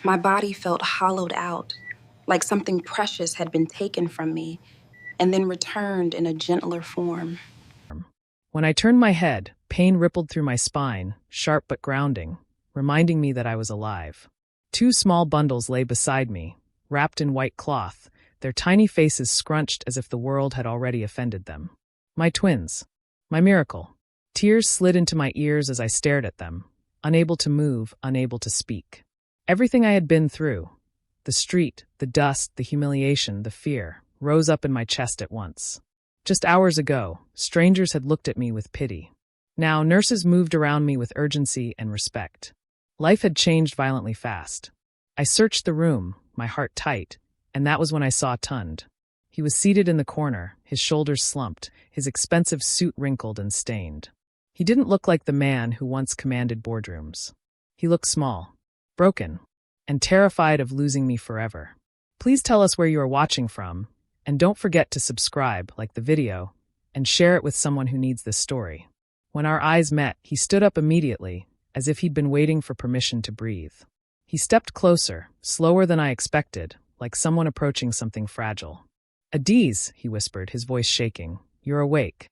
My body felt hollowed out, like something precious had been taken from me and then returned in a gentler form. When I turned my head, pain rippled through my spine, sharp but grounding, reminding me that I was alive. Two small bundles lay beside me, wrapped in white cloth, their tiny faces scrunched as if the world had already offended them. My twins. My miracle. Tears slid into my ears as I stared at them, unable to move, unable to speak. Everything I had been through, the street, the dust, the humiliation, the fear, rose up in my chest at once. Just hours ago, strangers had looked at me with pity. Now, nurses moved around me with urgency and respect. Life had changed violently fast. I searched the room, my heart tight, and that was when I saw Tund. He was seated in the corner, his shoulders slumped, his expensive suit wrinkled and stained. He didn't look like the man who once commanded boardrooms. He looked small, broken, and terrified of losing me forever. Please tell us where you are watching from, and don't forget to subscribe, like the video, and share it with someone who needs this story. When our eyes met, he stood up immediately, as if he'd been waiting for permission to breathe. He stepped closer, slower than I expected, like someone approaching something fragile. "Adaeze," he whispered, his voice shaking, "you're awake."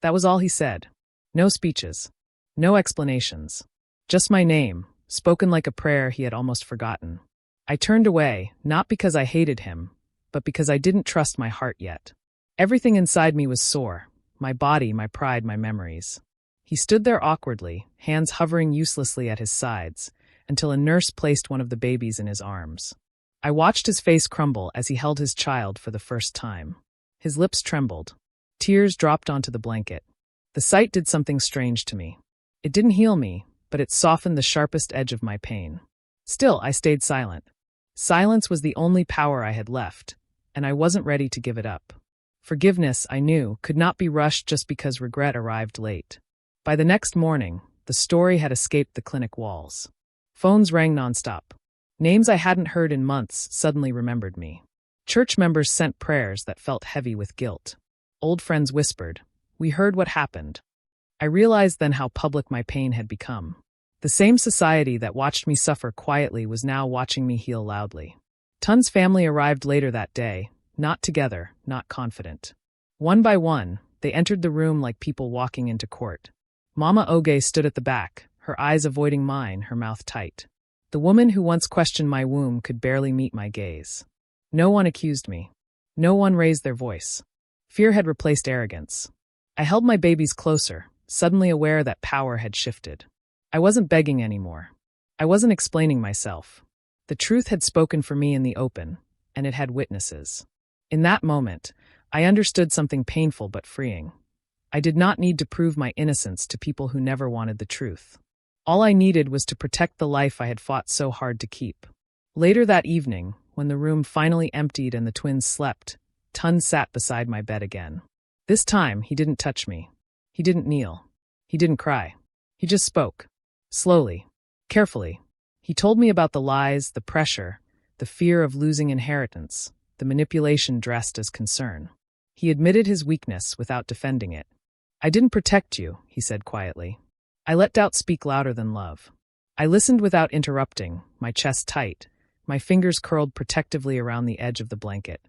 That was all he said. No speeches. No explanations. Just my name, spoken like a prayer he had almost forgotten. I turned away, not because I hated him, but because I didn't trust my heart yet. Everything inside me was sore, my body, my pride, my memories. He stood there awkwardly, hands hovering uselessly at his sides, until a nurse placed one of the babies in his arms. I watched his face crumble as he held his child for the first time. His lips trembled. Tears dropped onto the blanket. The sight did something strange to me. It didn't heal me, but it softened the sharpest edge of my pain. Still, I stayed silent. Silence was the only power I had left, and I wasn't ready to give it up. Forgiveness, I knew, could not be rushed just because regret arrived late. By the next morning, the story had escaped the clinic walls. Phones rang nonstop. Names I hadn't heard in months suddenly remembered me. Church members sent prayers that felt heavy with guilt. Old friends whispered, "We heard what happened." I realized then how public my pain had become. The same society that watched me suffer quietly was now watching me heal loudly. Tun's family arrived later that day, not together, not confident. One by one, they entered the room like people walking into court. Mama Adaeze stood at the back, her eyes avoiding mine, her mouth tight. The woman who once questioned my womb could barely meet my gaze. No one accused me. No one raised their voice. Fear had replaced arrogance. I held my babies closer, suddenly aware that power had shifted. I wasn't begging anymore. I wasn't explaining myself. The truth had spoken for me in the open, and it had witnesses. In that moment, I understood something painful but freeing. I did not need to prove my innocence to people who never wanted the truth. All I needed was to protect the life I had fought so hard to keep. Later that evening, when the room finally emptied and the twins slept, Tun sat beside my bed again. This time, he didn't touch me. He didn't kneel. He didn't cry. He just spoke. Slowly. Carefully. He told me about the lies, the pressure, the fear of losing inheritance, the manipulation dressed as concern. He admitted his weakness without defending it. "I didn't protect you," he said quietly. "I let doubt speak louder than love." I listened without interrupting, my chest tight, my fingers curled protectively around the edge of the blanket.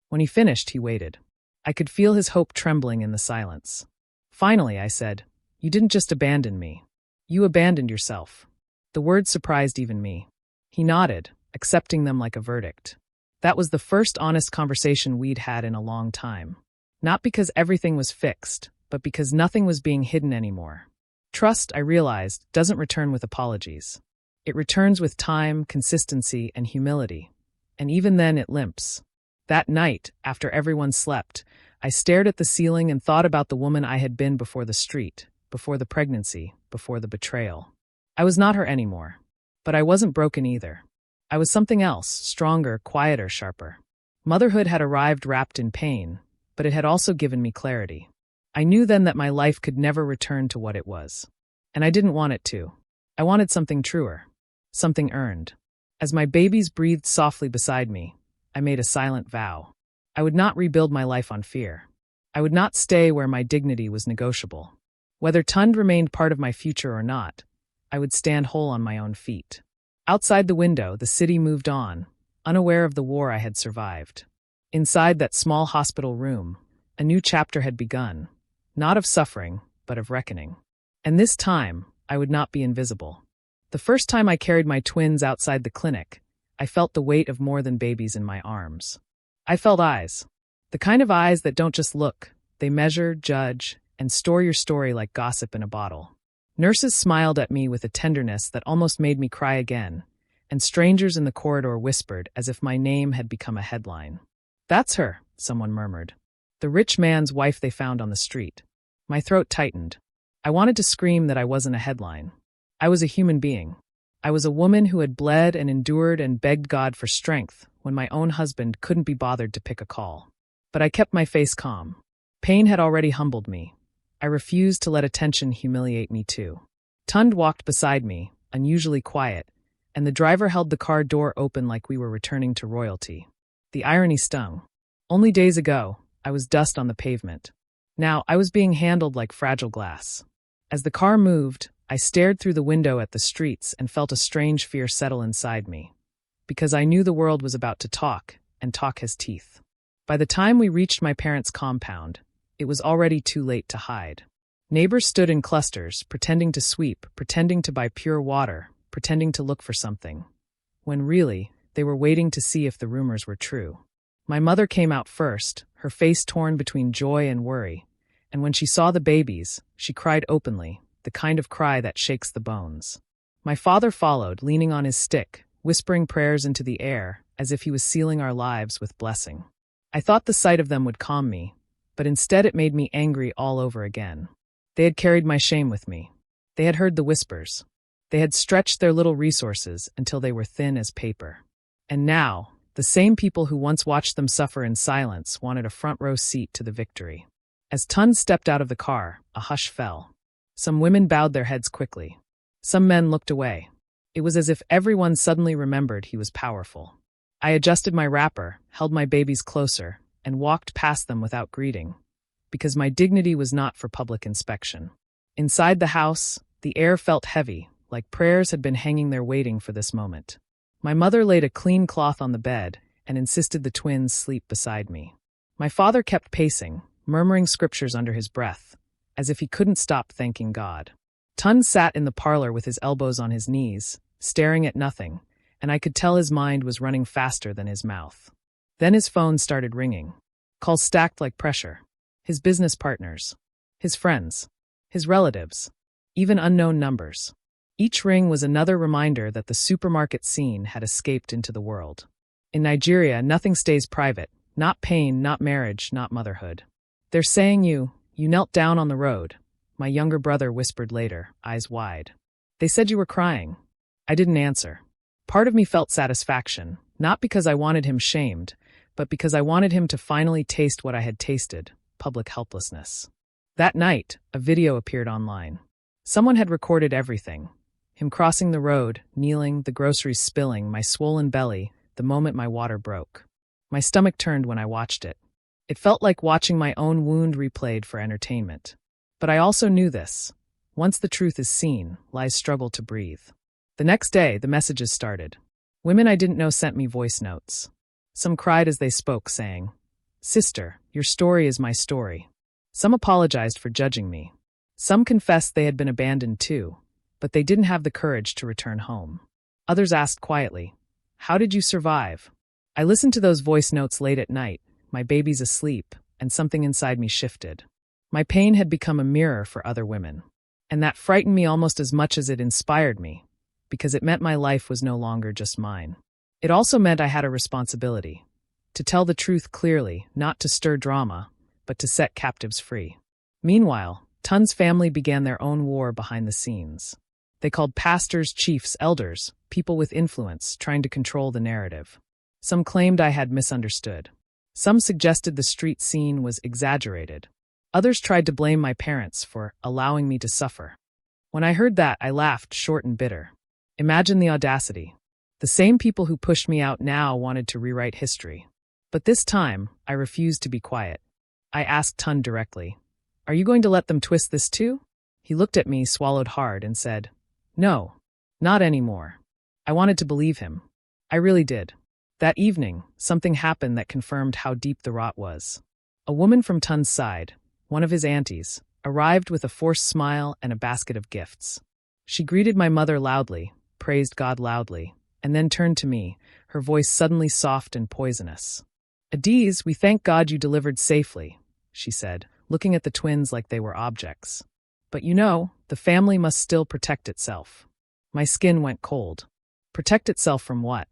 When he finished, he waited. I could feel his hope trembling in the silence. Finally, I said, "You didn't just abandon me. You abandoned yourself." The words surprised even me. He nodded, accepting them like a verdict. That was the first honest conversation we'd had in a long time. Not because everything was fixed, but because nothing was being hidden anymore. Trust, I realized, doesn't return with apologies. It returns with time, consistency, and humility. And even then, it limps. That night, after everyone slept, I stared at the ceiling and thought about the woman I had been before the street, before the pregnancy, before the betrayal. I was not her anymore. But I wasn't broken either. I was something else, stronger, quieter, sharper. Motherhood had arrived wrapped in pain, but it had also given me clarity. I knew then that my life could never return to what it was. And I didn't want it to. I wanted something truer. Something earned. As my babies breathed softly beside me, I made a silent vow. I would not rebuild my life on fear. I would not stay where my dignity was negotiable. Whether Tund remained part of my future or not, I would stand whole on my own feet. Outside the window, the city moved on, unaware of the war I had survived. Inside that small hospital room, a new chapter had begun, not of suffering, but of reckoning. And this time, I would not be invisible. The first time I carried my twins outside the clinic, I felt the weight of more than babies in my arms. I felt eyes. The kind of eyes that don't just look, they measure, judge, and store your story like gossip in a bottle. Nurses smiled at me with a tenderness that almost made me cry again, and strangers in the corridor whispered as if my name had become a headline. "That's her," someone murmured. "The rich man's wife they found on the street." My throat tightened. I wanted to scream that I wasn't a headline. I was a human being. I was a woman who had bled and endured and begged God for strength when my own husband couldn't be bothered to pick a call. But I kept my face calm. Pain had already humbled me. I refused to let attention humiliate me too. Tund walked beside me, unusually quiet, and the driver held the car door open like we were returning to royalty. The irony stung. Only days ago, I was dust on the pavement. Now, I was being handled like fragile glass. As the car moved, I stared through the window at the streets and felt a strange fear settle inside me. Because I knew the world was about to talk, and talk has teeth. By the time we reached my parents' compound, it was already too late to hide. Neighbors stood in clusters, pretending to sweep, pretending to buy pure water, pretending to look for something, when really, they were waiting to see if the rumors were true. My mother came out first, her face torn between joy and worry, and when she saw the babies, she cried openly, the kind of cry that shakes the bones. My father followed, leaning on his stick, whispering prayers into the air, as if he was sealing our lives with blessing. I thought the sight of them would calm me, but instead it made me angry all over again. They had carried my shame with me. They had heard the whispers. They had stretched their little resources until they were thin as paper. And now, the same people who once watched them suffer in silence wanted a front-row seat to the victory. As Tund stepped out of the car, a hush fell. Some women bowed their heads quickly. Some men looked away. It was as if everyone suddenly remembered he was powerful. I adjusted my wrapper, held my babies closer, and walked past them without greeting, because my dignity was not for public inspection. Inside the house, the air felt heavy, like prayers had been hanging there waiting for this moment. My mother laid a clean cloth on the bed and insisted the twins sleep beside me. My father kept pacing, murmuring scriptures under his breath, as if he couldn't stop thanking God. Tund sat in the parlor with his elbows on his knees, staring at nothing, and I could tell his mind was running faster than his mouth. Then his phone started ringing. Calls stacked like pressure. His business partners. His friends. His relatives. Even unknown numbers. Each ring was another reminder that the supermarket scene had escaped into the world. In Nigeria, nothing stays private. Not pain, not marriage, not motherhood. "They're saying you knelt down on the road," my younger brother whispered later, eyes wide. "They said you were crying." I didn't answer. Part of me felt satisfaction, not because I wanted him shamed, but because I wanted him to finally taste what I had tasted, public helplessness. That night, a video appeared online. Someone had recorded everything. Him crossing the road, kneeling, the groceries spilling, my swollen belly, the moment my water broke. My stomach turned when I watched it. It felt like watching my own wound replayed for entertainment. But I also knew this. Once the truth is seen, lies struggle to breathe. The next day, the messages started. Women I didn't know sent me voice notes. Some cried as they spoke, saying, "Sister, your story is my story." Some apologized for judging me. Some confessed they had been abandoned too, but they didn't have the courage to return home. Others asked quietly, "How did you survive?" I listened to those voice notes late at night, my babies asleep, and something inside me shifted. My pain had become a mirror for other women. And that frightened me almost as much as it inspired me, because it meant my life was no longer just mine. It also meant I had a responsibility. To tell the truth clearly, not to stir drama, but to set captives free. Meanwhile, Tund's family began their own war behind the scenes. They called pastors, chiefs, elders, people with influence, trying to control the narrative. Some claimed I had misunderstood. Some suggested the street scene was exaggerated. Others tried to blame my parents for allowing me to suffer. When I heard that, I laughed, short and bitter. Imagine the audacity. The same people who pushed me out now wanted to rewrite history. But this time, I refused to be quiet. I asked Tund directly, "Are you going to let them twist this too?" He looked at me, swallowed hard, and said, "No, not anymore." I wanted to believe him. I really did. That evening, something happened that confirmed how deep the rot was. A woman from Tun's side, one of his aunties, arrived with a forced smile and a basket of gifts. She greeted my mother loudly, praised God loudly, and then turned to me, her voice suddenly soft and poisonous. "Adaeze, we thank God you delivered safely," she said, looking at the twins like they were objects. "But you know, the family must still protect itself." My skin went cold. Protect itself from what?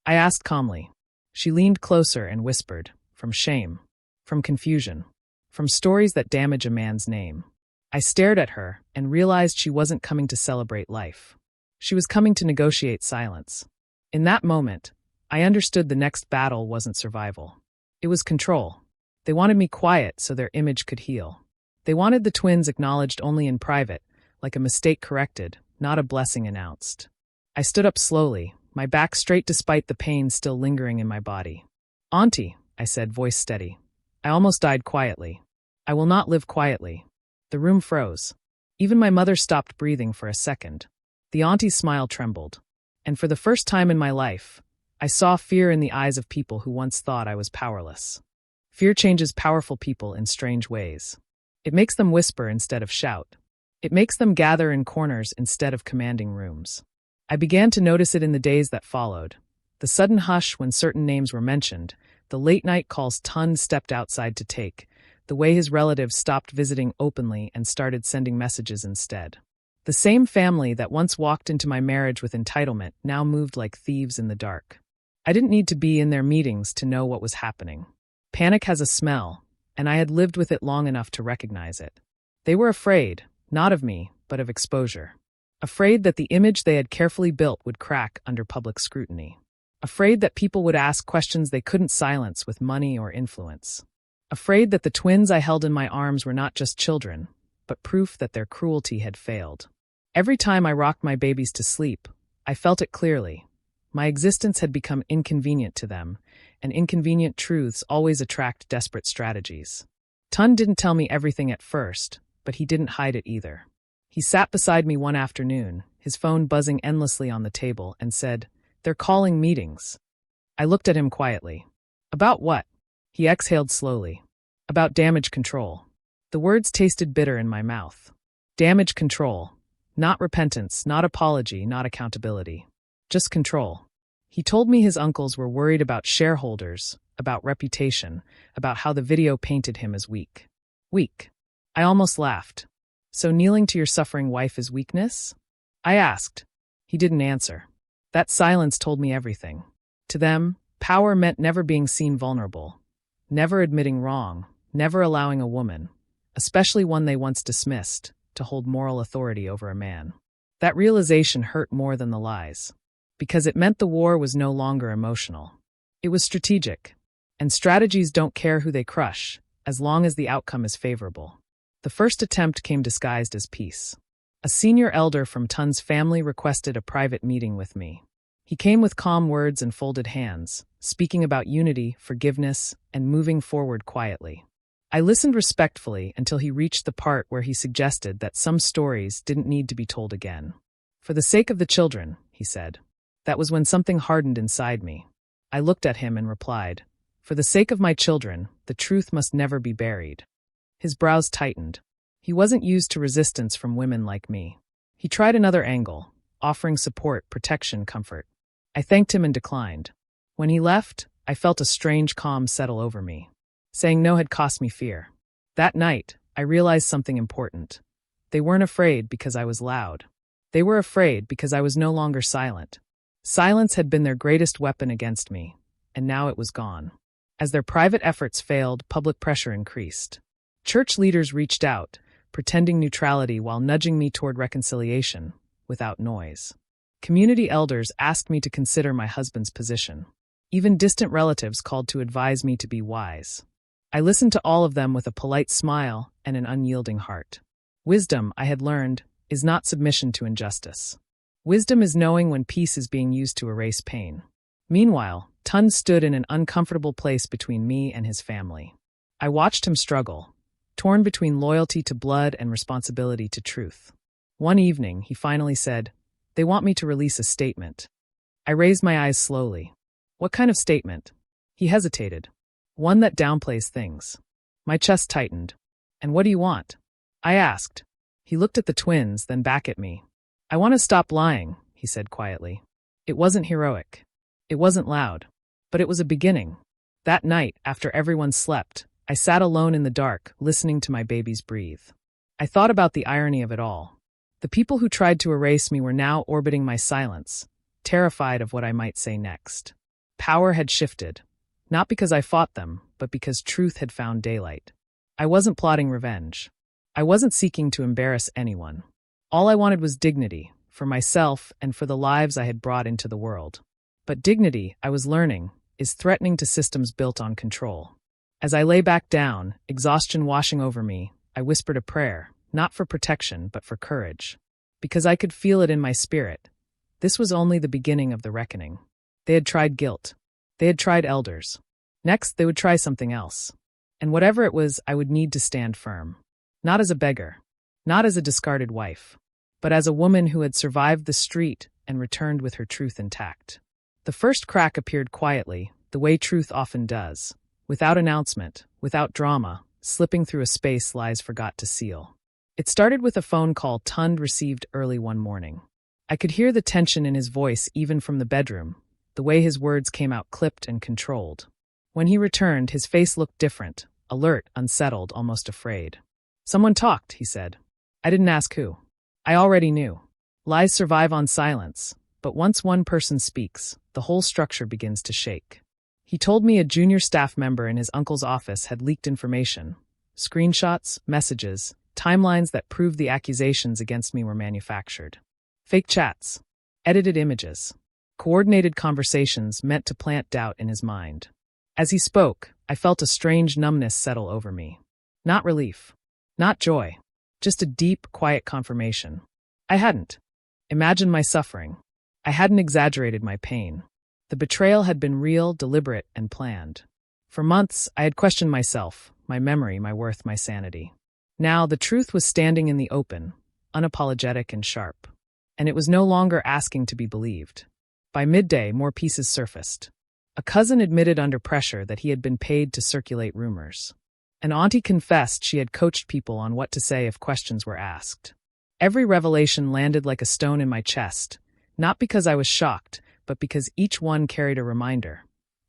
I asked calmly. She leaned closer and whispered, "From shame. From confusion. From stories that damage a man's name." I stared at her and realized she wasn't coming to celebrate life. She was coming to negotiate silence. In that moment, I understood the next battle wasn't survival. It was control. They wanted me quiet so their image could heal. They wanted the twins acknowledged only in private, like a mistake corrected, not a blessing announced. I stood up slowly, my back straight despite the pain still lingering in my body. "Auntie," I said, voice steady. I almost died quietly. "I will not live quietly." The room froze. Even my mother stopped breathing for a second. The auntie's smile trembled. And for the first time in my life, I saw fear in the eyes of people who once thought I was powerless. Fear changes powerful people in strange ways. It makes them whisper instead of shout. It makes them gather in corners instead of commanding rooms. I began to notice it in the days that followed. The sudden hush when certain names were mentioned, the late-night calls Tun stepped outside to take, the way his relatives stopped visiting openly and started sending messages instead. The same family that once walked into my marriage with entitlement now moved like thieves in the dark. I didn't need to be in their meetings to know what was happening. Panic has a smell, and I had lived with it long enough to recognize it. They were afraid, not of me, but of exposure. Afraid that the image they had carefully built would crack under public scrutiny. Afraid that people would ask questions they couldn't silence with money or influence. Afraid that the twins I held in my arms were not just children, but proof that their cruelty had failed. Every time I rocked my babies to sleep, I felt it clearly. My existence had become inconvenient to them, and inconvenient truths always attract desperate strategies. Tun didn't tell me everything at first, but he didn't hide it either. He sat beside me one afternoon, his phone buzzing endlessly on the table, and said, "They're calling meetings." I looked at him quietly. "About what?" He exhaled slowly. "About damage control." The words tasted bitter in my mouth. Damage control. Not repentance, not apology, not accountability. Just control. He told me his uncles were worried about shareholders, about reputation, about how the video painted him as weak. Weak. I almost laughed. "So kneeling to your suffering wife is weakness?" I asked. He didn't answer. That silence told me everything. To them, power meant never being seen vulnerable, never admitting wrong, never allowing a woman, especially one they once dismissed, to hold moral authority over a man. That realization hurt more than the lies, because it meant the war was no longer emotional. It was strategic, and strategies don't care who they crush, as long as the outcome is favorable. The first attempt came disguised as peace. A senior elder from Tun's family requested a private meeting with me. He came with calm words and folded hands, speaking about unity, forgiveness, and moving forward quietly. I listened respectfully until he reached the part where he suggested that some stories didn't need to be told again. "For the sake of the children," he said. That was when something hardened inside me. I looked at him and replied, "For the sake of my children, the truth must never be buried." His brows tightened. He wasn't used to resistance from women like me. He tried another angle, offering support, protection, comfort. I thanked him and declined. When he left, I felt a strange calm settle over me. Saying no had cost me fear. That night, I realized something important. They weren't afraid because I was loud. They were afraid because I was no longer silent. Silence had been their greatest weapon against me, and now it was gone. As their private efforts failed, public pressure increased. Church leaders reached out, pretending neutrality while nudging me toward reconciliation, without noise. Community elders asked me to consider my husband's position. Even distant relatives called to advise me to be wise. I listened to all of them with a polite smile and an unyielding heart. Wisdom, I had learned, is not submission to injustice. Wisdom is knowing when peace is being used to erase pain. Meanwhile, Tun stood in an uncomfortable place between me and his family. I watched him struggle, torn between loyalty to blood and responsibility to truth. One evening, he finally said, "They want me to release a statement." I raised my eyes slowly. What kind of statement? He hesitated. One that downplays things. My chest tightened. And what do you want? I asked. He looked at the twins, then back at me. I want to stop lying, he said quietly. It wasn't heroic. It wasn't loud. But it was a beginning. That night, after everyone slept, I sat alone in the dark, listening to my babies breathe. I thought about the irony of it all. The people who tried to erase me were now orbiting my silence, terrified of what I might say next. Power had shifted, not because I fought them, but because truth had found daylight. I wasn't plotting revenge. I wasn't seeking to embarrass anyone. All I wanted was dignity, for myself and for the lives I had brought into the world. But dignity, I was learning, is threatening to systems built on control. As I lay back down, exhaustion washing over me, I whispered a prayer, not for protection, but for courage. Because I could feel it in my spirit. This was only the beginning of the reckoning. They had tried guilt. They had tried elders. Next, they would try something else. And whatever it was, I would need to stand firm. Not as a beggar. Not as a discarded wife. But as a woman who had survived the street and returned with her truth intact. The first crack appeared quietly, the way truth often does. Without announcement, without drama, slipping through a space lies forgot to seal. It started with a phone call Tund received early one morning. I could hear the tension in his voice even from the bedroom, the way his words came out clipped and controlled. When he returned, his face looked different, alert, unsettled, almost afraid. Someone talked, he said. I didn't ask who. I already knew. Lies survive on silence, but once one person speaks, the whole structure begins to shake. He told me a junior staff member in his uncle's office had leaked information. Screenshots, messages, timelines that proved the accusations against me were manufactured. Fake chats, edited images, coordinated conversations meant to plant doubt in his mind. As he spoke, I felt a strange numbness settle over me. Not relief. Not joy. Just a deep, quiet confirmation. I hadn't imagined my suffering. I hadn't exaggerated my pain. The betrayal had been real, deliberate, and planned. For months, I had questioned myself, my memory, my worth, my sanity. Now, the truth was standing in the open, unapologetic and sharp. And it was no longer asking to be believed. By midday, more pieces surfaced. A cousin admitted under pressure that he had been paid to circulate rumors. An auntie confessed she had coached people on what to say if questions were asked. Every revelation landed like a stone in my chest, not because I was shocked, but because each one carried a reminder.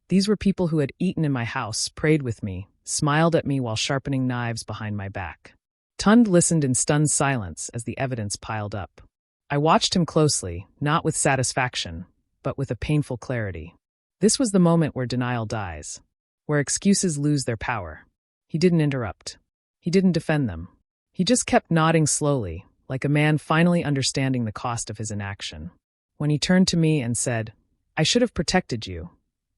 These were people who had eaten in my house, prayed with me, smiled at me while sharpening knives behind my back. Tund listened in stunned silence as the evidence piled up. I watched him closely, not with satisfaction, but with a painful clarity. This was the moment where denial dies, where excuses lose their power. He didn't interrupt. He didn't defend them. He just kept nodding slowly, like a man finally understanding the cost of his inaction. When he turned to me and said, "I should have protected you,"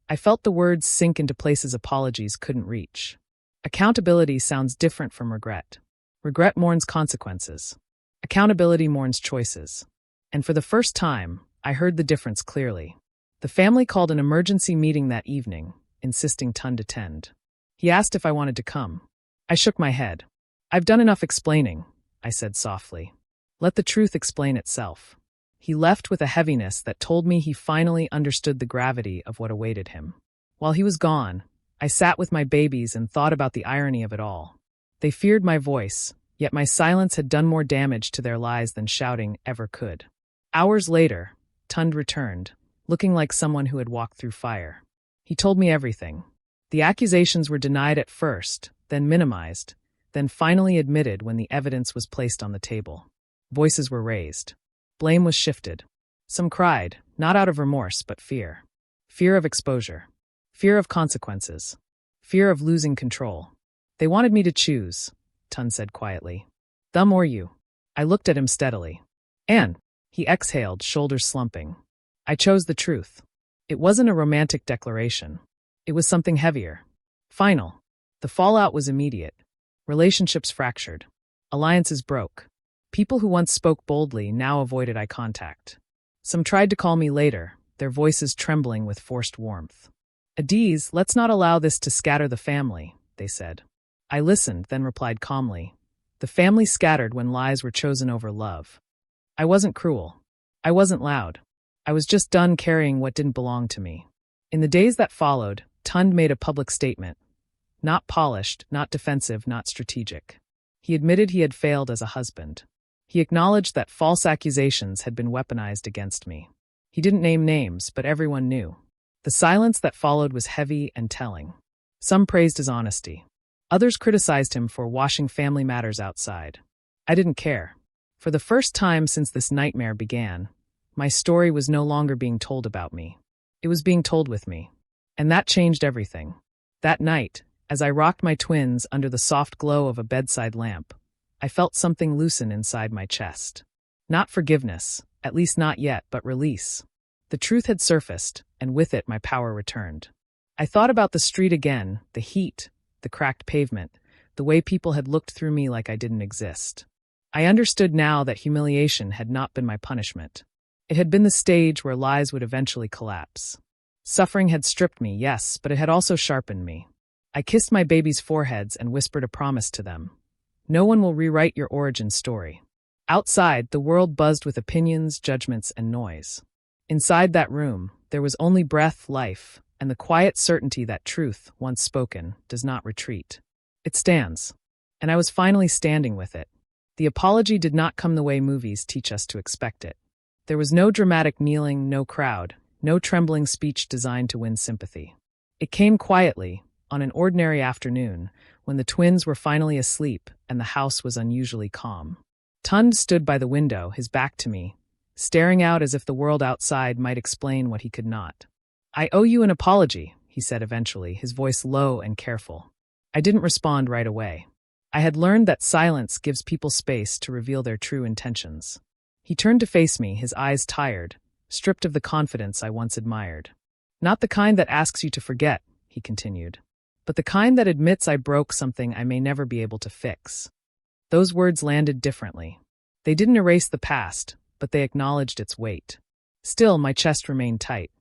I felt the words sink into places apologies couldn't reach. Accountability sounds different from regret. Regret mourns consequences. Accountability mourns choices. And for the first time, I heard the difference clearly. The family called an emergency meeting that evening, insisting Tund attend. He asked if I wanted to come. I shook my head. "I've done enough explaining," I said softly. "Let the truth explain itself." He left with a heaviness that told me he finally understood the gravity of what awaited him. While he was gone, I sat with my babies and thought about the irony of it all. They feared my voice, yet my silence had done more damage to their lives than shouting ever could. Hours later, Tund returned, looking like someone who had walked through fire. He told me everything. The accusations were denied at first, then minimized, then finally admitted when the evidence was placed on the table. Voices were raised. Blame was shifted. Some cried, not out of remorse, but fear. Fear of exposure. Fear of consequences. Fear of losing control. They wanted me to choose, Tund said quietly. Them or you. I looked at him steadily. And, he exhaled, shoulders slumping. I chose the truth. It wasn't a romantic declaration. It was something heavier. Final. The fallout was immediate. Relationships fractured. Alliances broke. People who once spoke boldly now avoided eye contact. Some tried to call me later, their voices trembling with forced warmth. Adaeze, let's not allow this to scatter the family, they said. I listened, then replied calmly. The family scattered when lies were chosen over love. I wasn't cruel. I wasn't loud. I was just done carrying what didn't belong to me. In the days that followed, Tund made a public statement. Not polished, not defensive, not strategic. He admitted he had failed as a husband. He acknowledged that false accusations had been weaponized against me. He didn't name names, but everyone knew. The silence that followed was heavy and telling. Some praised his honesty. Others criticized him for washing family matters outside. I didn't care. For the first time since this nightmare began, my story was no longer being told about me. It was being told with me. And that changed everything. That night, as I rocked my twins under the soft glow of a bedside lamp, I felt something loosen inside my chest. Not forgiveness, at least not yet, but release. The truth had surfaced, and with it my power returned. I thought about the street again, the heat, the cracked pavement, the way people had looked through me like I didn't exist. I understood now that humiliation had not been my punishment. It had been the stage where lies would eventually collapse. Suffering had stripped me, yes, but it had also sharpened me. I kissed my babies' foreheads and whispered a promise to them. No one will rewrite your origin story. Outside, the world buzzed with opinions, judgments, and noise. Inside that room, there was only breath, life, and the quiet certainty that truth, once spoken, does not retreat. It stands. And I was finally standing with it. The apology did not come the way movies teach us to expect it. There was no dramatic kneeling, no crowd, no trembling speech designed to win sympathy. It came quietly, on an ordinary afternoon, when the twins were finally asleep and the house was unusually calm. Tund stood by the window, his back to me, staring out as if the world outside might explain what he could not. "I owe you an apology," he said eventually, his voice low and careful. I didn't respond right away. I had learned that silence gives people space to reveal their true intentions. He turned to face me, his eyes tired, stripped of the confidence I once admired. "Not the kind that asks you to forget," he continued, "but the kind that admits I broke something I may never be able to fix." Those words landed differently. They didn't erase the past, but they acknowledged its weight. Still, my chest remained tight.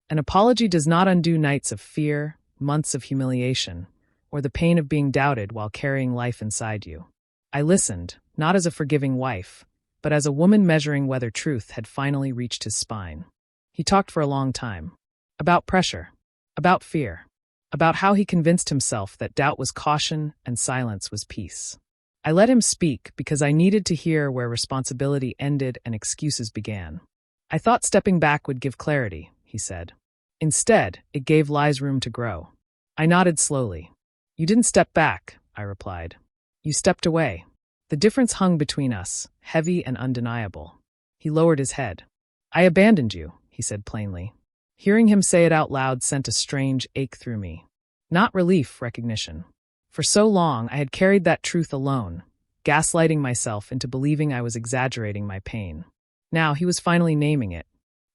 An apology does not undo nights of fear, months of humiliation, or the pain of being doubted while carrying life inside you. I listened, not as a forgiving wife, but as a woman measuring whether truth had finally reached his spine. He talked for a long time. About pressure. About fear. About how he convinced himself that doubt was caution and silence was peace. I let him speak because I needed to hear where responsibility ended and excuses began. "I thought stepping back would give clarity," he said. "Instead, it gave lies room to grow." I nodded slowly. "You didn't step back," I replied. "You stepped away." The difference hung between us, heavy and undeniable. He lowered his head. "I abandoned you," he said plainly. Hearing him say it out loud sent a strange ache through me. Not relief, recognition. For so long, I had carried that truth alone, gaslighting myself into believing I was exaggerating my pain. Now he was finally naming it.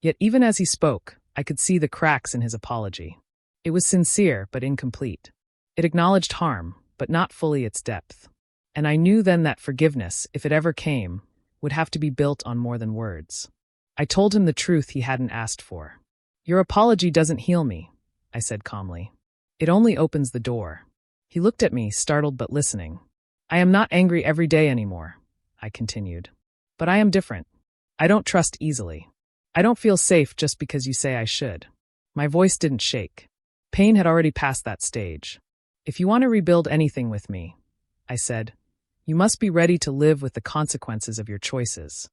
Yet even as he spoke, I could see the cracks in his apology. It was sincere, but incomplete. It acknowledged harm, but not fully its depth. And I knew then that forgiveness, if it ever came, would have to be built on more than words. I told him the truth he hadn't asked for. "Your apology doesn't heal me," I said calmly. "It only opens the door." He looked at me, startled but listening. "I am not angry every day anymore," I continued. "But I am different. I don't trust easily. I don't feel safe just because you say I should." My voice didn't shake. Pain had already passed that stage. "If you want to rebuild anything with me," I said, "you must be ready to live with the consequences of your choices."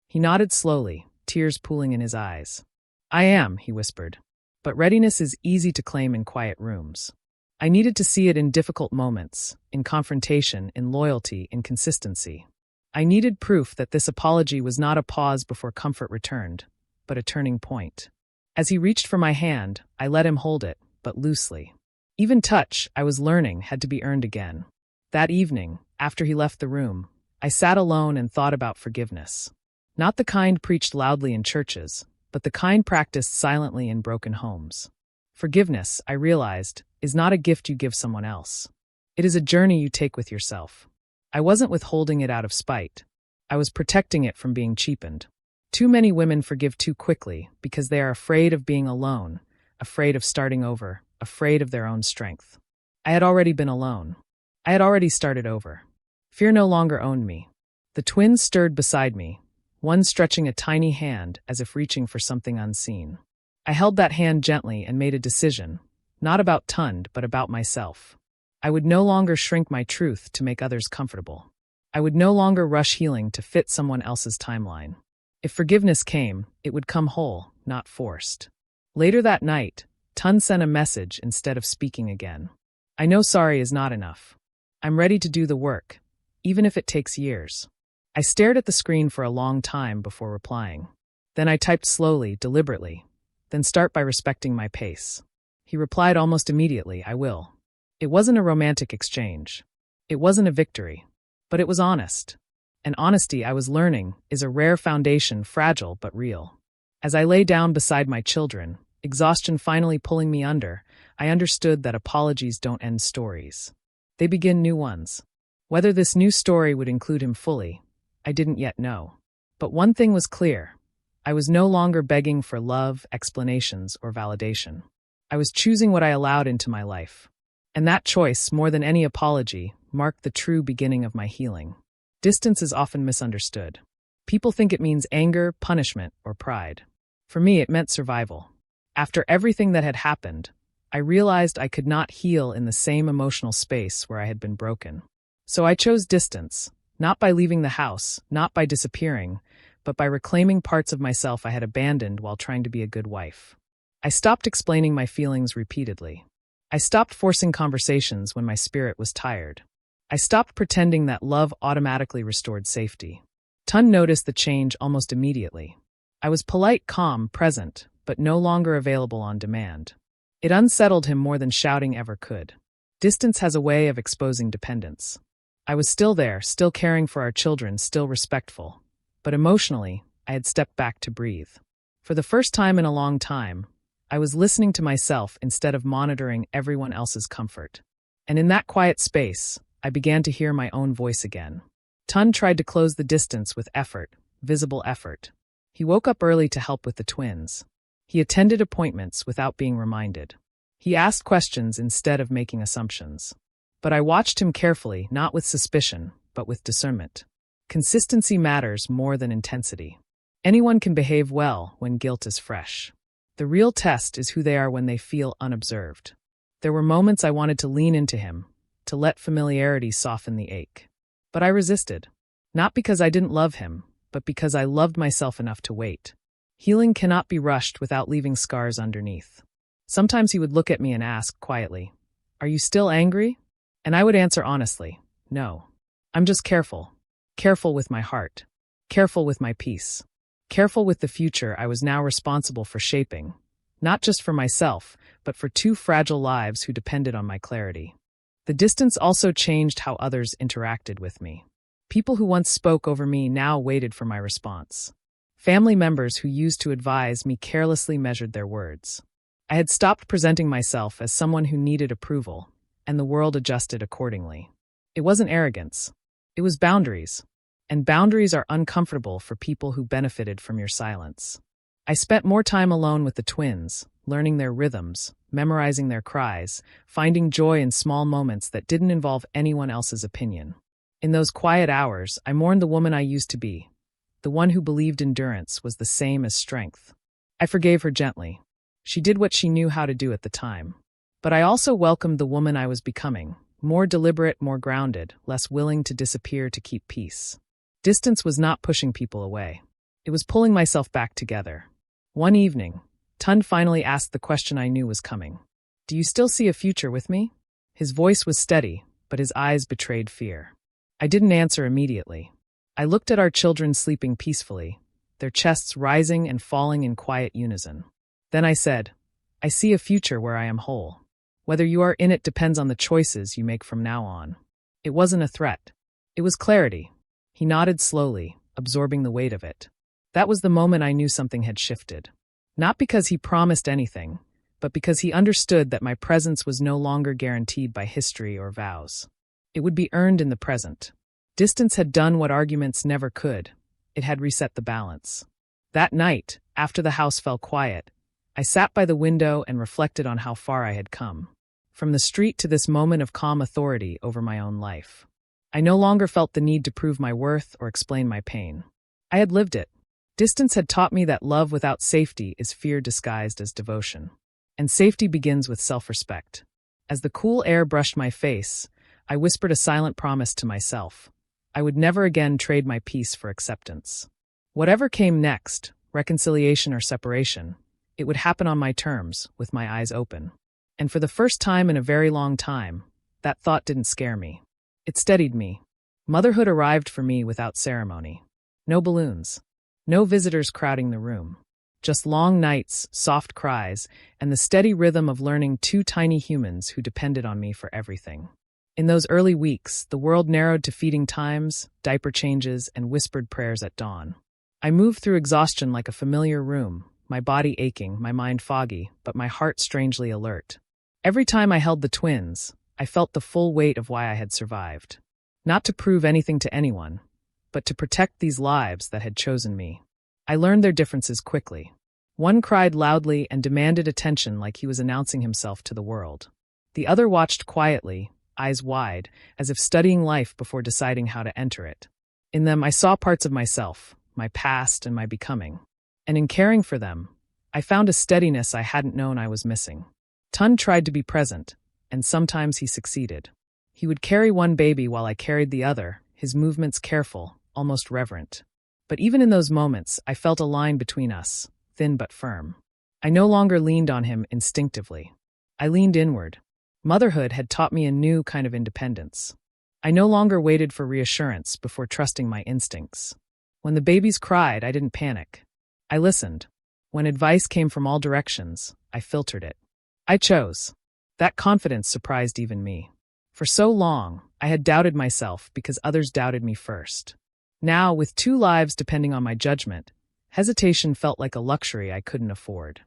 He nodded slowly, tears pooling in his eyes. "I am," he whispered. "But readiness is easy to claim in quiet rooms." I needed to see it in difficult moments, in confrontation, in loyalty, in consistency. I needed proof that this apology was not a pause before comfort returned, but a turning point. As he reached for my hand, I let him hold it, but loosely. Even touch, I was learning, had to be earned again. That evening, after he left the room, I sat alone and thought about forgiveness. Not the kind preached loudly in churches, but the kind practiced silently in broken homes. Forgiveness, I realized, is not a gift you give someone else. It is a journey you take with yourself. I wasn't withholding it out of spite. I was protecting it from being cheapened. Too many women forgive too quickly because they are afraid of being alone, afraid of starting over, afraid of their own strength. I had already been alone. I had already started over. Fear no longer owned me. The twins stirred beside me, one stretching a tiny hand as if reaching for something unseen. I held that hand gently and made a decision, not about Tund, but about myself. I would no longer shrink my truth to make others comfortable. I would no longer rush healing to fit someone else's timeline. If forgiveness came, it would come whole, not forced. Later that night, Tund sent a message instead of speaking again. I know sorry is not enough. I'm ready to do the work, even if it takes years. I stared at the screen for a long time before replying. Then I typed slowly, deliberately, then start by respecting my pace. He replied almost immediately, I will. It wasn't a romantic exchange. It wasn't a victory. But it was honest. And honesty, I was learning, is a rare foundation, fragile but real. As I lay down beside my children, exhaustion finally pulling me under, I understood that apologies don't end stories. They begin new ones. Whether this new story would include him fully, I didn't yet know. But one thing was clear. I was no longer begging for love, explanations, or validation. I was choosing what I allowed into my life. And that choice, more than any apology, marked the true beginning of my healing. Distance is often misunderstood. People think it means anger, punishment, or pride. For me, it meant survival. After everything that had happened, I realized I could not heal in the same emotional space where I had been broken. So I chose distance, not by leaving the house, not by disappearing, but by reclaiming parts of myself I had abandoned while trying to be a good wife. I stopped explaining my feelings repeatedly. I stopped forcing conversations when my spirit was tired. I stopped pretending that love automatically restored safety. Tund noticed the change almost immediately. I was polite, calm, present, but no longer available on demand. It unsettled him more than shouting ever could. Distance has a way of exposing dependence. I was still there, still caring for our children, still respectful. But emotionally, I had stepped back to breathe. For the first time in a long time, I was listening to myself instead of monitoring everyone else's comfort. And in that quiet space, I began to hear my own voice again. Tund tried to close the distance with effort, visible effort. He woke up early to help with the twins. He attended appointments without being reminded. He asked questions instead of making assumptions. But I watched him carefully, not with suspicion, but with discernment. Consistency matters more than intensity. Anyone can behave well when guilt is fresh. The real test is who they are when they feel unobserved. There were moments I wanted to lean into him, to let familiarity soften the ache. But I resisted. Not because I didn't love him, but because I loved myself enough to wait. Healing cannot be rushed without leaving scars underneath. Sometimes he would look at me and ask quietly, "Are you still angry?" And I would answer honestly, "No. I'm just careful. Careful with my heart. Careful with my peace. Careful with the future I was now responsible for shaping. Not just for myself, but for two fragile lives who depended on my clarity." The distance also changed how others interacted with me. People who once spoke over me now waited for my response. Family members who used to advise me carelessly measured their words. I had stopped presenting myself as someone who needed approval, and the world adjusted accordingly. It wasn't arrogance. It was boundaries. And boundaries are uncomfortable for people who benefited from your silence. I spent more time alone with the twins, learning their rhythms, memorizing their cries, finding joy in small moments that didn't involve anyone else's opinion. In those quiet hours, I mourned the woman I used to be. The one who believed endurance was the same as strength. I forgave her gently. She did what she knew how to do at the time. But I also welcomed the woman I was becoming, more deliberate, more grounded, less willing to disappear to keep peace. Distance was not pushing people away. It was pulling myself back together. One evening, Tund finally asked the question I knew was coming. "Do you still see a future with me?" His voice was steady, but his eyes betrayed fear. I didn't answer immediately. I looked at our children sleeping peacefully, their chests rising and falling in quiet unison. Then I said, "I see a future where I am whole. Whether you are in it depends on the choices you make from now on." It wasn't a threat. It was clarity. He nodded slowly, absorbing the weight of it. That was the moment I knew something had shifted. Not because he promised anything, but because he understood that my presence was no longer guaranteed by history or vows. It would be earned in the present. Distance had done what arguments never could. It had reset the balance. That night, after the house fell quiet, I sat by the window and reflected on how far I had come. From the street to this moment of calm authority over my own life. I no longer felt the need to prove my worth or explain my pain. I had lived it. Distance had taught me that love without safety is fear disguised as devotion. And safety begins with self-respect. As the cool air brushed my face, I whispered a silent promise to myself. I would never again trade my peace for acceptance. Whatever came next, reconciliation or separation, it would happen on my terms, with my eyes open. And for the first time in a very long time, that thought didn't scare me. It steadied me. Motherhood arrived for me without ceremony. No balloons. No visitors crowding the room. Just long nights, soft cries, and the steady rhythm of learning two tiny humans who depended on me for everything. In those early weeks, the world narrowed to feeding times, diaper changes, and whispered prayers at dawn. I moved through exhaustion like a familiar room, my body aching, my mind foggy, but my heart strangely alert. Every time I held the twins, I felt the full weight of why I had survived. Not to prove anything to anyone, but to protect these lives that had chosen me. I learned their differences quickly. One cried loudly and demanded attention like he was announcing himself to the world. The other watched quietly, eyes wide, as if studying life before deciding how to enter it. In them, I saw parts of myself, my past and my becoming. And in caring for them, I found a steadiness I hadn't known I was missing. Tun tried to be present, and sometimes he succeeded. He would carry one baby while I carried the other, his movements careful, almost reverent. But even in those moments, I felt a line between us, thin but firm. I no longer leaned on him instinctively. I leaned inward. Motherhood had taught me a new kind of independence. I no longer waited for reassurance before trusting my instincts. When the babies cried, I didn't panic. I listened. When advice came from all directions, I filtered it. I chose. That confidence surprised even me. For so long, I had doubted myself because others doubted me first. Now, with two lives depending on my judgment, hesitation felt like a luxury I couldn't afford.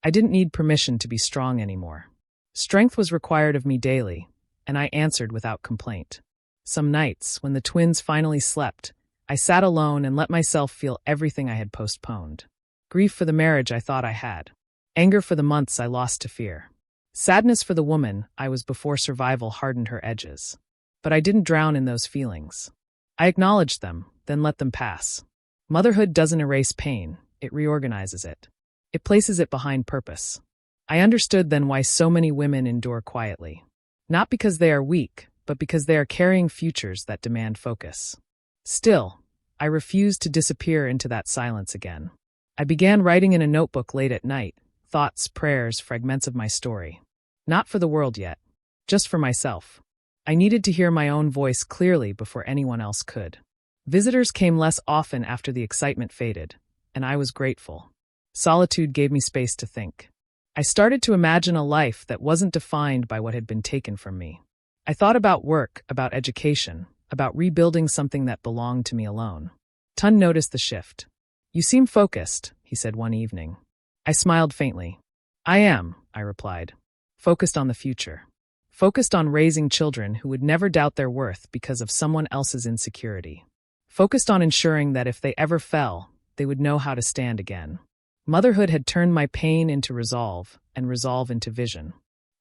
I didn't need permission to be strong anymore. Strength was required of me daily, and I answered without complaint. Some nights, when the twins finally slept, I sat alone and let myself feel everything I had postponed. Grief for the marriage I thought I had. Anger for the months I lost to fear. Sadness for the woman I was before survival hardened her edges. But I didn't drown in those feelings. I acknowledged them, then let them pass. Motherhood doesn't erase pain, it reorganizes it. It places it behind purpose. I understood then why so many women endure quietly. Not because they are weak, but because they are carrying futures that demand focus. Still, I refused to disappear into that silence again. I began writing in a notebook late at night, thoughts, prayers, fragments of my story. Not for the world yet, just for myself. I needed to hear my own voice clearly before anyone else could. Visitors came less often after the excitement faded, and I was grateful. Solitude gave me space to think. I started to imagine a life that wasn't defined by what had been taken from me. I thought about work, about education, about rebuilding something that belonged to me alone. Tun noticed the shift. "You seem focused," he said one evening. I smiled faintly. "I am," I replied. Focused on the future. Focused on raising children who would never doubt their worth because of someone else's insecurity. Focused on ensuring that if they ever fell, they would know how to stand again. Motherhood had turned my pain into resolve, and resolve into vision.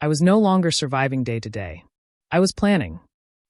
I was no longer surviving day to day. I was planning.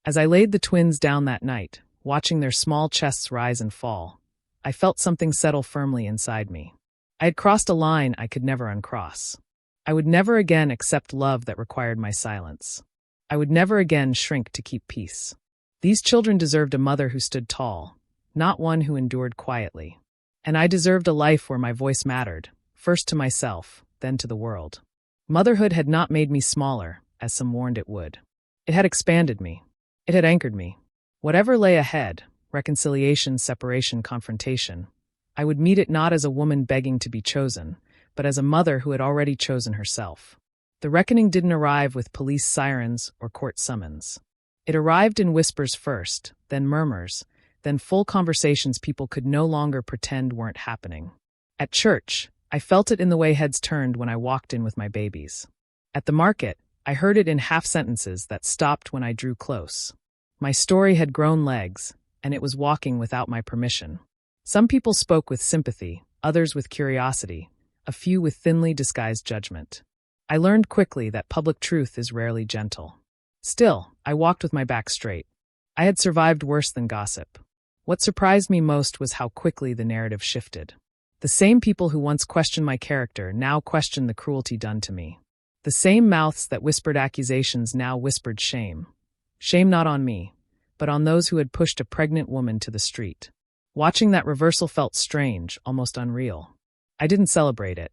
As I laid the twins down that night, watching their small chests rise and fall, I felt something settle firmly inside me. I had crossed a line I could never uncross. I would never again accept love that required my silence. I would never again shrink to keep peace. These children deserved a mother who stood tall, not one who endured quietly. And I deserved a life where my voice mattered, first to myself, then to the world. Motherhood had not made me smaller, as some warned it would. It had expanded me. It had anchored me. Whatever lay ahead, reconciliation, separation, confrontation, I would meet it not as a woman begging to be chosen, but as a mother who had already chosen herself. The reckoning didn't arrive with police sirens or court summons. It arrived in whispers first, then murmurs, then full conversations people could no longer pretend weren't happening. At church, I felt it in the way heads turned when I walked in with my babies. At the market, I heard it in half-sentences that stopped when I drew close. My story had grown legs, and it was walking without my permission. Some people spoke with sympathy, others with curiosity, a few with thinly disguised judgment. I learned quickly that public truth is rarely gentle. Still, I walked with my back straight. I had survived worse than gossip. What surprised me most was how quickly the narrative shifted. The same people who once questioned my character now questioned the cruelty done to me. The same mouths that whispered accusations now whispered shame. Shame not on me, but on those who had pushed a pregnant woman to the street. Watching that reversal felt strange, almost unreal. I didn't celebrate it.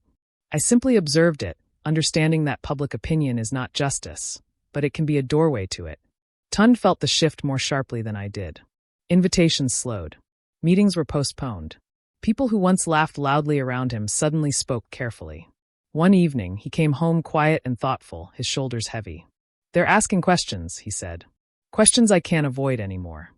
I simply observed it, understanding that public opinion is not justice, but it can be a doorway to it. Tund felt the shift more sharply than I did. Invitations slowed. Meetings were postponed. People who once laughed loudly around him suddenly spoke carefully. One evening, he came home quiet and thoughtful, his shoulders heavy. "They're asking questions," he said. "Questions I can't avoid anymore."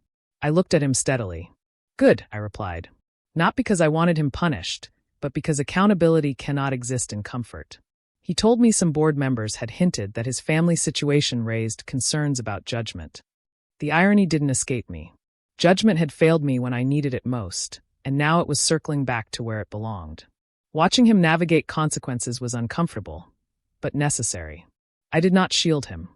I looked at him steadily. "Good," I replied. Not because I wanted him punished, but because accountability cannot exist in comfort. He told me some board members had hinted that his family situation raised concerns about judgment. The irony didn't escape me. Judgment had failed me when I needed it most, and now it was circling back to where it belonged. Watching him navigate consequences was uncomfortable, but necessary. I did not shield him.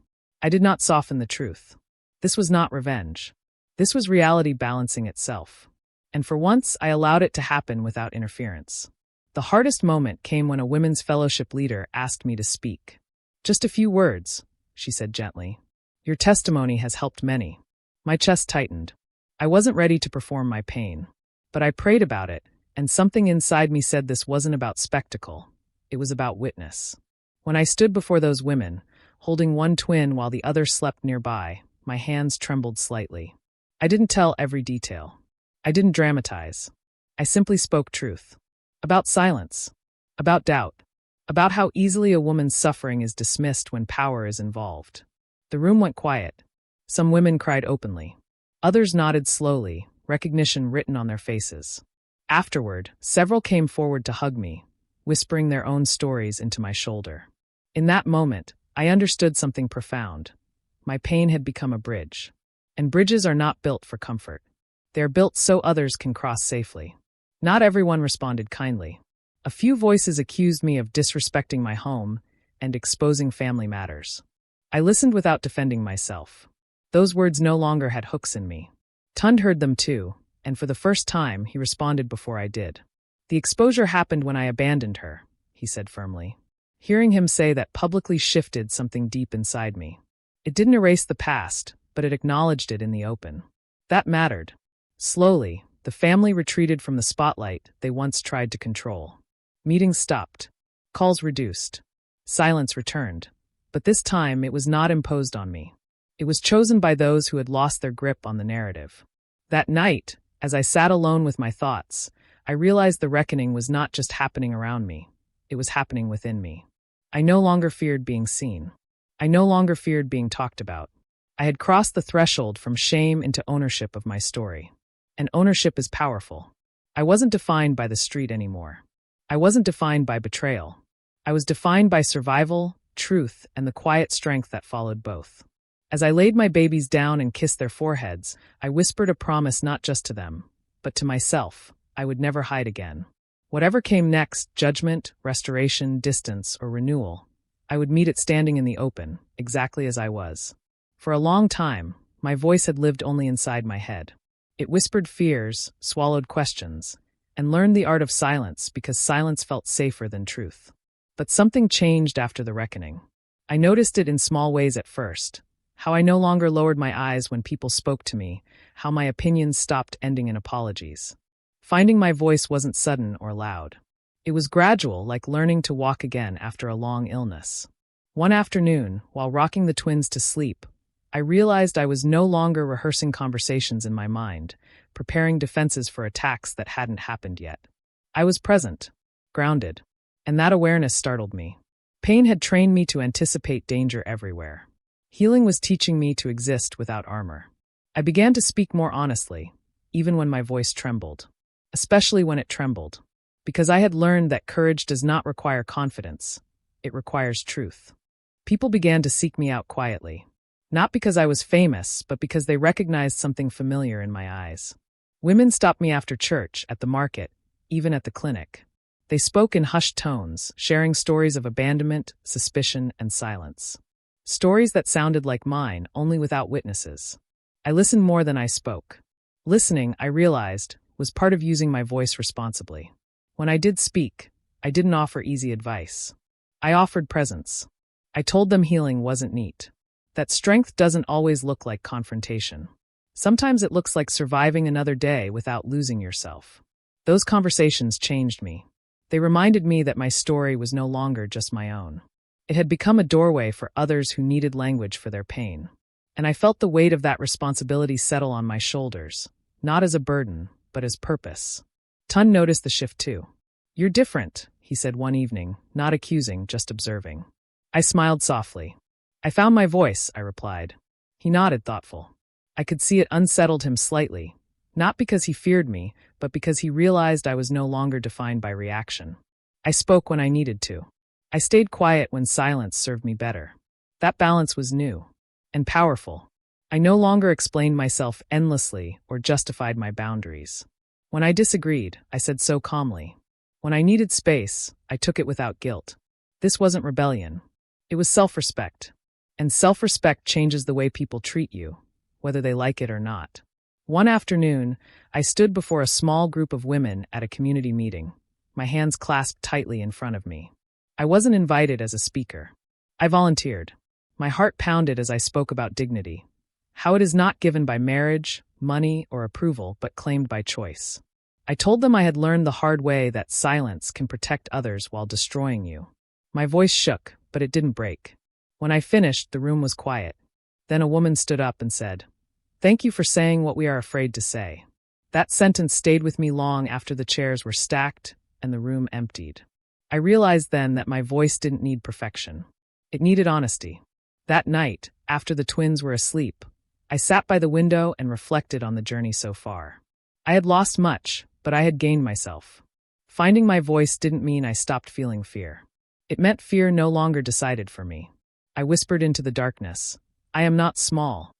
I did not soften the truth. This was not revenge. This was reality balancing itself. And for once, I allowed it to happen without interference. The hardest moment came when a women's fellowship leader asked me to speak. "Just a few words," she said gently. "Your testimony has helped many." My chest tightened. I wasn't ready to perform my pain. But I prayed about it, and something inside me said this wasn't about spectacle. It was about witness. When I stood before those women, holding one twin while the other slept nearby, my hands trembled slightly. I didn't tell every detail. I didn't dramatize. I simply spoke truth. About silence. About doubt. About how easily a woman's suffering is dismissed when power is involved. The room went quiet. Some women cried openly. Others nodded slowly, recognition written on their faces. Afterward, several came forward to hug me, whispering their own stories into my shoulder. In that moment, I understood something profound. My pain had become a bridge. And bridges are not built for comfort. They are built so others can cross safely. Not everyone responded kindly. A few voices accused me of disrespecting my home and exposing family matters. I listened without defending myself. Those words no longer had hooks in me. Tund heard them too, and for the first time, he responded before I did. "The exposure happened when I abandoned her," he said firmly. Hearing him say that publicly shifted something deep inside me. It didn't erase the past, but it acknowledged it in the open. That mattered. Slowly, the family retreated from the spotlight they once tried to control. Meetings stopped. Calls reduced. Silence returned. But this time, it was not imposed on me. It was chosen by those who had lost their grip on the narrative. That night, as I sat alone with my thoughts, I realized the reckoning was not just happening around me. It was happening within me. I no longer feared being seen. I no longer feared being talked about. I had crossed the threshold from shame into ownership of my story. And ownership is powerful. I wasn't defined by the street anymore. I wasn't defined by betrayal. I was defined by survival, truth, and the quiet strength that followed both. As I laid my babies down and kissed their foreheads, I whispered a promise not just to them, but to myself. I would never hide again. Whatever came next, judgment, restoration, distance, or renewal, I would meet it standing in the open, exactly as I was. For a long time, my voice had lived only inside my head. It whispered fears, swallowed questions, and learned the art of silence because silence felt safer than truth. But something changed after the reckoning. I noticed it in small ways at first. How I no longer lowered my eyes when people spoke to me, how my opinions stopped ending in apologies. Finding my voice wasn't sudden or loud. It was gradual, like learning to walk again after a long illness. One afternoon, while rocking the twins to sleep, I realized I was no longer rehearsing conversations in my mind, preparing defenses for attacks that hadn't happened yet. I was present, grounded, and that awareness startled me. Pain had trained me to anticipate danger everywhere. Healing was teaching me to exist without armor. I began to speak more honestly, even when my voice trembled. Especially when it trembled. Because I had learned that courage does not require confidence. It requires truth. People began to seek me out quietly. Not because I was famous, but because they recognized something familiar in my eyes. Women stopped me after church, at the market, even at the clinic. They spoke in hushed tones, sharing stories of abandonment, suspicion, and silence. Stories that sounded like mine, only without witnesses. I listened more than I spoke. Listening, I realized, was part of using my voice responsibly. When I did speak, I didn't offer easy advice. I offered presence. I told them healing wasn't neat. That strength doesn't always look like confrontation. Sometimes it looks like surviving another day without losing yourself. Those conversations changed me. They reminded me that my story was no longer just my own. It had become a doorway for others who needed language for their pain. And I felt the weight of that responsibility settle on my shoulders, not as a burden, but as purpose. Tun noticed the shift too. "You're different," he said one evening, not accusing, just observing. I smiled softly. "I found my voice," I replied. He nodded, thoughtful. I could see it unsettled him slightly, not because he feared me, but because he realized I was no longer defined by reaction. I spoke when I needed to. I stayed quiet when silence served me better. That balance was new and powerful. I no longer explained myself endlessly or justified my boundaries. When I disagreed, I said so calmly. When I needed space, I took it without guilt. This wasn't rebellion. It was self-respect. And self-respect changes the way people treat you, whether they like it or not. One afternoon, I stood before a small group of women at a community meeting, my hands clasped tightly in front of me. I wasn't invited as a speaker. I volunteered. My heart pounded as I spoke about dignity, how it is not given by marriage, money, or approval, but claimed by choice. I told them I had learned the hard way that silence can protect others while destroying you. My voice shook, but it didn't break. When I finished, the room was quiet. Then a woman stood up and said, "Thank you for saying what we are afraid to say." That sentence stayed with me long after the chairs were stacked and the room emptied. I realized then that my voice didn't need perfection. It needed honesty. That night, after the twins were asleep, I sat by the window and reflected on the journey so far. I had lost much, but I had gained myself. Finding my voice didn't mean I stopped feeling fear. It meant fear no longer decided for me. I whispered into the darkness, "I am not small."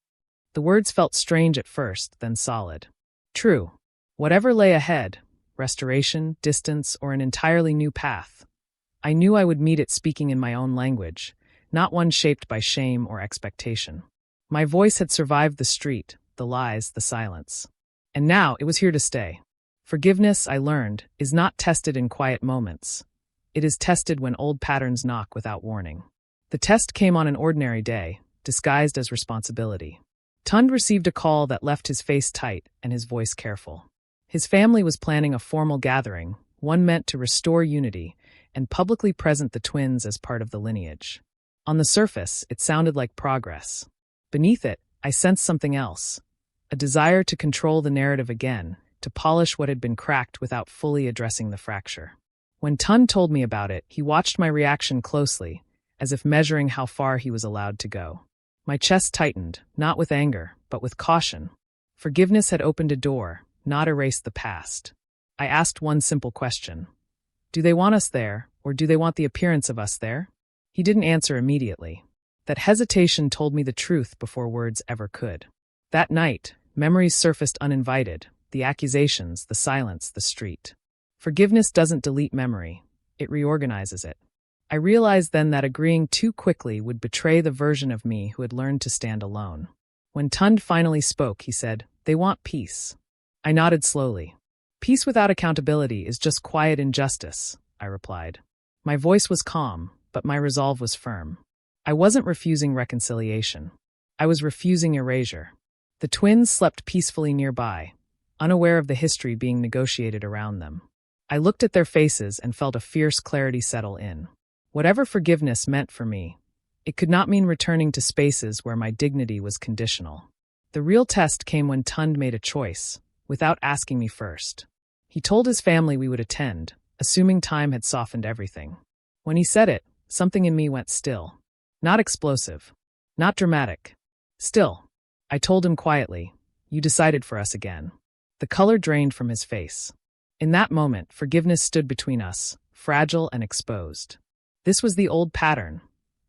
The words felt strange at first, then solid. True. Whatever lay ahead, restoration, distance, or an entirely new path, I knew I would meet it speaking in my own language, not one shaped by shame or expectation. My voice had survived the street, the lies, the silence. And now it was here to stay. Forgiveness, I learned, is not tested in quiet moments. It is tested when old patterns knock without warning. The test came on an ordinary day, disguised as responsibility. Tund received a call that left his face tight and his voice careful. His family was planning a formal gathering, one meant to restore unity and publicly present the twins as part of the lineage. On the surface, it sounded like progress. Beneath it, I sensed something else, a desire to control the narrative again, to polish what had been cracked without fully addressing the fracture. When Tund told me about it, he watched my reaction closely, as if measuring how far he was allowed to go. My chest tightened, not with anger, but with caution. Forgiveness had opened a door, not erased the past. I asked one simple question. Do they want us there, or do they want the appearance of us there? He didn't answer immediately. That hesitation told me the truth before words ever could. That night, memories surfaced uninvited, the accusations, the silence, the street. Forgiveness doesn't delete memory, it reorganizes it. I realized then that agreeing too quickly would betray the version of me who had learned to stand alone. When Tund finally spoke, he said, "They want peace." I nodded slowly. "Peace without accountability is just quiet injustice," I replied. My voice was calm, but my resolve was firm. I wasn't refusing reconciliation. I was refusing erasure. The twins slept peacefully nearby, unaware of the history being negotiated around them. I looked at their faces and felt a fierce clarity settle in. Whatever forgiveness meant for me, it could not mean returning to spaces where my dignity was conditional. The real test came when Tund made a choice, without asking me first. He told his family we would attend, assuming time had softened everything. When he said it, something in me went still. Not explosive. Not dramatic. Still. I told him quietly, "You decided for us again." The color drained from his face. In that moment, forgiveness stood between us, fragile and exposed. This was the old pattern,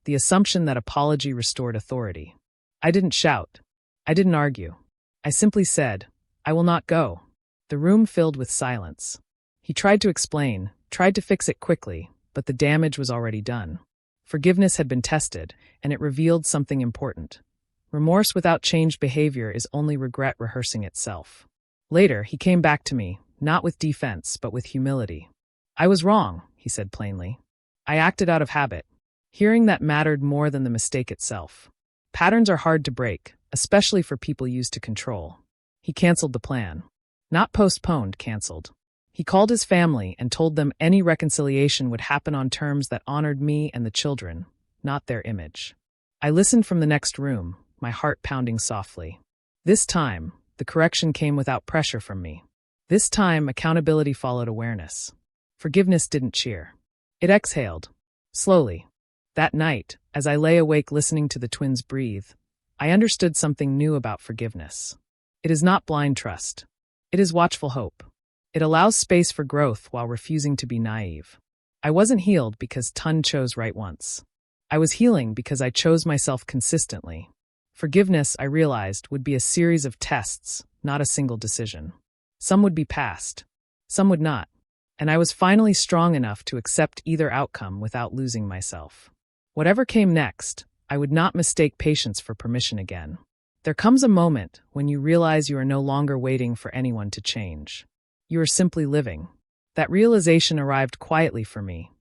the assumption that apology restored authority. I didn't shout. I didn't argue. I simply said, "I will not go." The room filled with silence. He tried to explain, tried to fix it quickly, but the damage was already done. Forgiveness had been tested, and it revealed something important. Remorse without changed behavior is only regret rehearsing itself. Later, he came back to me, not with defense, but with humility. I was wrong, he said plainly. I acted out of habit. Hearing that mattered more than the mistake itself. Patterns are hard to break, especially for people used to control. He canceled the plan. Not postponed, canceled. He called his family and told them any reconciliation would happen on terms that honored me and the children, not their image. I listened from the next room, my heart pounding softly. This time, the correction came without pressure from me. This time, accountability followed awareness. Forgiveness didn't cheer. It exhaled. Slowly. That night, as I lay awake listening to the twins breathe, I understood something new about forgiveness. It is not blind trust. It is watchful hope. It allows space for growth while refusing to be naive. I wasn't healed because Tun chose right once. I was healing because I chose myself consistently. Forgiveness, I realized, would be a series of tests, not a single decision. Some would be passed. Some would not. And I was finally strong enough to accept either outcome without losing myself. Whatever came next, I would not mistake patience for permission again. There comes a moment when you realize you are no longer waiting for anyone to change. You are simply living. That realization arrived quietly for me,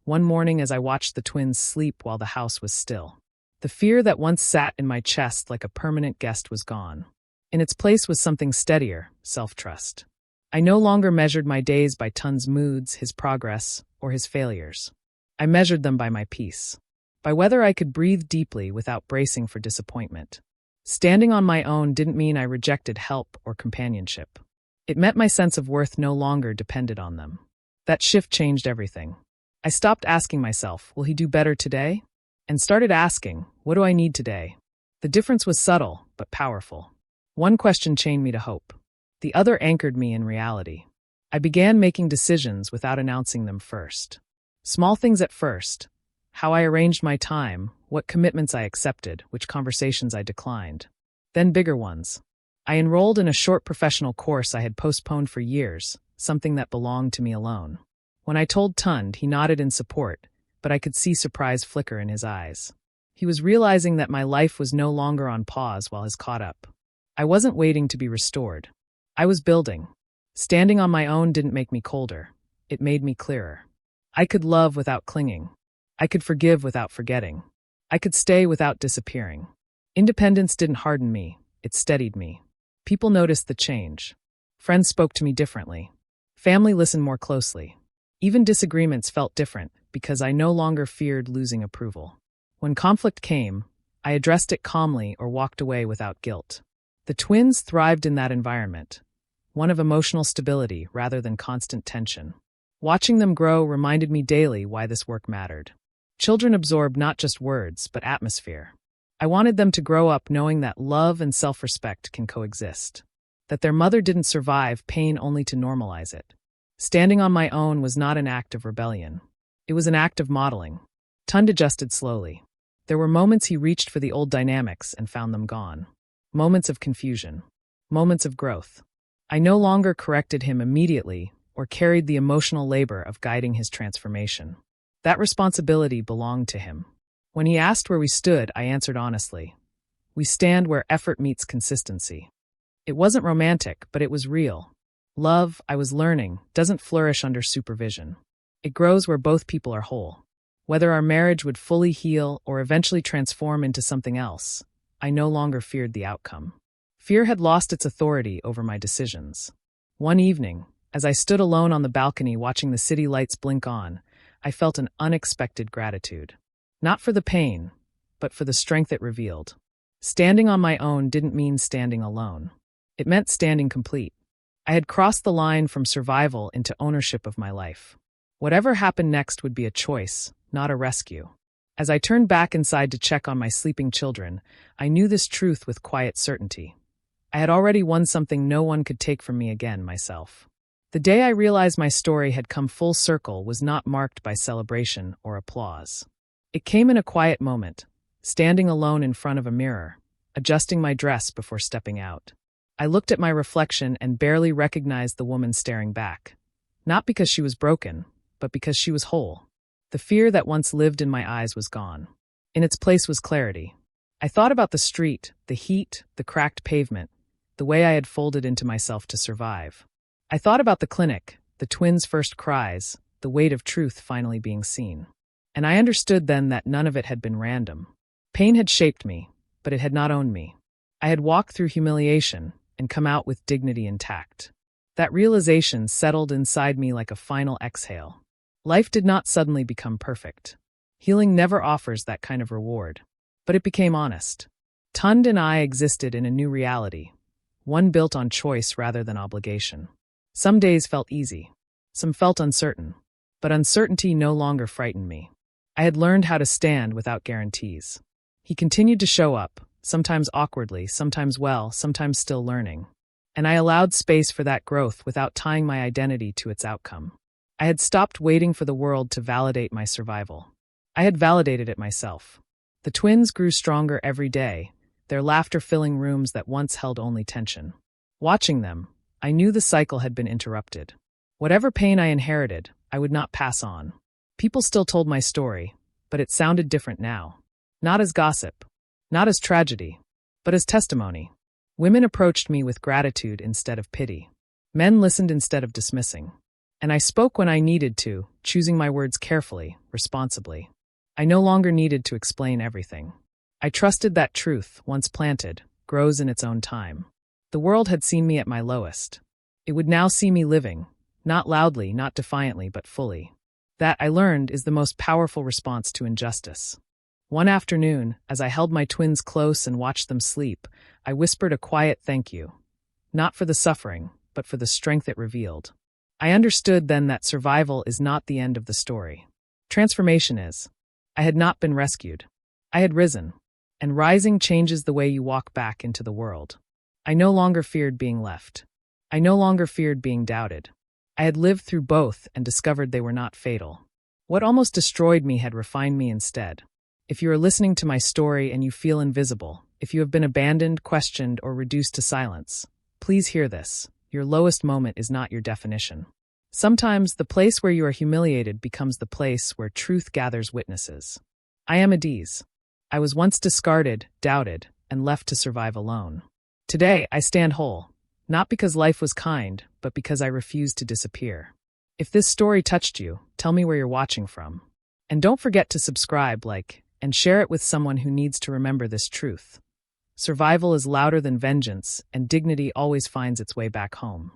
one morning as I watched the twins sleep while the house was still. The fear that once sat in my chest like a permanent guest was gone. In its place was something steadier, self-trust. I no longer measured my days by Tun's moods, his progress, or his failures. I measured them by my peace. By whether I could breathe deeply without bracing for disappointment. Standing on my own didn't mean I rejected help or companionship. It meant my sense of worth no longer depended on them. That shift changed everything. I stopped asking myself, will he do better today? And started asking, what do I need today? The difference was subtle, but powerful. One question chained me to hope. The other anchored me in reality. I began making decisions without announcing them first. Small things at first. How I arranged my time, what commitments I accepted, which conversations I declined. Then bigger ones. I enrolled in a short professional course I had postponed for years, something that belonged to me alone. When I told Tund, he nodded in support, but I could see surprise flicker in his eyes. He was realizing that my life was no longer on pause while his caught up. I wasn't waiting to be restored. I was building. Standing on my own didn't make me colder. It made me clearer. I could love without clinging. I could forgive without forgetting. I could stay without disappearing. Independence didn't harden me. It steadied me. People noticed the change. Friends spoke to me differently. Family listened more closely. Even disagreements felt different because I no longer feared losing approval. When conflict came, I addressed it calmly or walked away without guilt. The twins thrived in that environment, one of emotional stability rather than constant tension. Watching them grow reminded me daily why this work mattered. Children absorb not just words, but atmosphere. I wanted them to grow up knowing that love and self-respect can coexist. That their mother didn't survive pain only to normalize it. Standing on my own was not an act of rebellion. It was an act of modeling. Tund adjusted slowly. There were moments he reached for the old dynamics and found them gone. Moments of confusion. Moments of growth. I no longer corrected him immediately or carried the emotional labor of guiding his transformation. That responsibility belonged to him. When he asked where we stood, I answered honestly. We stand where effort meets consistency. It wasn't romantic, but it was real. Love, I was learning, doesn't flourish under supervision. It grows where both people are whole. Whether our marriage would fully heal or eventually transform into something else, I no longer feared the outcome. Fear had lost its authority over my decisions. One evening, as I stood alone on the balcony watching the city lights blink on, I felt an unexpected gratitude. Not for the pain, but for the strength it revealed. Standing on my own didn't mean standing alone. It meant standing complete. I had crossed the line from survival into ownership of my life. Whatever happened next would be a choice, not a rescue. As I turned back inside to check on my sleeping children, I knew this truth with quiet certainty. I had already won something no one could take from me again, myself. The day I realized my story had come full circle was not marked by celebration or applause. It came in a quiet moment, standing alone in front of a mirror, adjusting my dress before stepping out. I looked at my reflection and barely recognized the woman staring back. Not because she was broken, but because she was whole. The fear that once lived in my eyes was gone. In its place was clarity. I thought about the street, the heat, the cracked pavement, the way I had folded into myself to survive. I thought about the clinic, the twins' first cries, the weight of truth finally being seen. And I understood then that none of it had been random. Pain had shaped me, but it had not owned me. I had walked through humiliation and come out with dignity intact. That realization settled inside me like a final exhale. Life did not suddenly become perfect. Healing never offers that kind of reward. But it became honest. Tund and I existed in a new reality, one built on choice rather than obligation. Some days felt easy. Some felt uncertain. But uncertainty no longer frightened me. I had learned how to stand without guarantees. He continued to show up, sometimes awkwardly, sometimes well, sometimes still learning. And I allowed space for that growth without tying my identity to its outcome. I had stopped waiting for the world to validate my survival. I had validated it myself. The twins grew stronger every day, their laughter filling rooms that once held only tension. Watching them, I knew the cycle had been interrupted. Whatever pain I inherited, I would not pass on. People still told my story, but it sounded different now. Not as gossip, not as tragedy, but as testimony. Women approached me with gratitude instead of pity. Men listened instead of dismissing. And I spoke when I needed to, choosing my words carefully, responsibly. I no longer needed to explain everything. I trusted that truth, once planted, grows in its own time. The world had seen me at my lowest. It would now see me living, not loudly, not defiantly, but fully. That, I learned, is the most powerful response to injustice. One afternoon, as I held my twins close and watched them sleep, I whispered a quiet thank you. Not for the suffering, but for the strength it revealed. I understood then that survival is not the end of the story. Transformation is. I had not been rescued. I had risen. And rising changes the way you walk back into the world. I no longer feared being left. I no longer feared being doubted. I had lived through both and discovered they were not fatal. What almost destroyed me had refined me instead. If you are listening to my story and you feel invisible, if you have been abandoned, questioned, or reduced to silence, please hear this. Your lowest moment is not your definition. Sometimes the place where you are humiliated becomes the place where truth gathers witnesses. I am Adaeze. I was once discarded, doubted, and left to survive alone. Today, I stand whole, not because life was kind, but because I refused to disappear. If this story touched you, tell me where you're watching from. And don't forget to subscribe, like, and share it with someone who needs to remember this truth. Survival is louder than vengeance, and dignity always finds its way back home.